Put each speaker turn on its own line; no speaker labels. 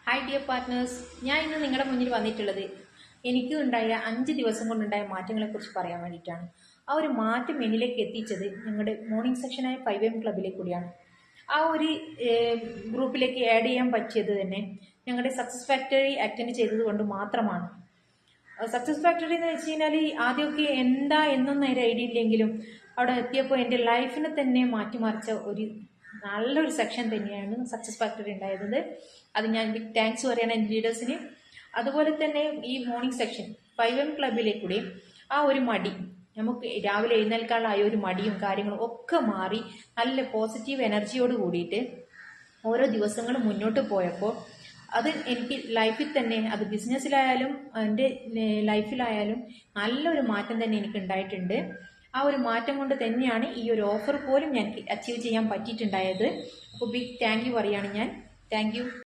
Hi dear partners, ഞാൻ ഇന്ന് നിങ്ങളുടെ മുന്നിൽ വന്നിട്ടുള്ളത് എനിക്ക് ഉണ്ടായ 5 ദിവസം കൊണ്ടുണ്ടായ മാറ്റങ്ങളെക്കുറിച്ച് പറയാൻ വേണ്ടിയിട്ടാണ്. ആ ഒരു മാറ്റം എന്നിലേക്ക് എത്തിച്ചത് ഞങ്ങളുടെ മോർണിംഗ് സെക്ഷനായ 5 AM ക്ലബിലെ കൂടിയാണ്. ആ ഒരു ഗ്രൂപ്പിലേക്ക് ആഡ് ചെയ്യാൻ പറ്റിയത് തന്നെ ഞങ്ങളുടെ സക്സസ് ഫാക്ടറി അറ്റൻഡ് ചെയ്തത് കൊണ്ട് മാത്രമാണ്. സക്സസ് ഫാക്ടറി എന്ന് വെച്ച് കഴിഞ്ഞാൽ ആദ്യമൊക്കെ എന്താ എന്നൊന്നും ഒരു ഐഡിയ ഇല്ലെങ്കിലും അവിടെ എത്തിയപ്പോൾ എൻ്റെ ലൈഫിനെ തന്നെ മാറ്റിമറിച്ച ഒരു നല്ലൊരു സെക്ഷൻ തന്നെയാണ് സക്സസ് ഫാക്ടറി ഉണ്ടായത്. അത് ഞാൻ ബിഗ് താങ്ക്സ് പറയണം എൻ്റെ ലീഡേഴ്സിന്. അതുപോലെ തന്നെ ഈ മോർണിംഗ് സെക്ഷൻ 5 AM ക്ലബിലെ കൂടി ആ ഒരു മടി, നമുക്ക് രാവിലെ എഴുന്നേൽക്കാനുള്ള ആ ഒരു മടിയും കാര്യങ്ങളും ഒക്കെ മാറി നല്ല പോസിറ്റീവ് എനർജിയോട് കൂടിയിട്ട് ഓരോ ദിവസങ്ങളും മുന്നോട്ട് പോയപ്പോൾ അത് എനിക്ക് ലൈഫിൽ തന്നെ, അത് ബിസിനസ്സിലായാലും എൻ്റെ ലൈഫിലായാലും നല്ലൊരു മാറ്റം തന്നെ എനിക്ക് ഉണ്ടായിട്ടുണ്ട്. ആ ഒരു മാറ്റം കൊണ്ട് തന്നെയാണ് ഈ ഒരു ഓഫർ പോലും ഞാൻ അച്ചീവ് ചെയ്യാൻ പറ്റിയിട്ടുണ്ടായത്. അപ്പോൾ ബിഗ് താങ്ക് യു പറയുകയാണ് ഞാൻ. Thank you.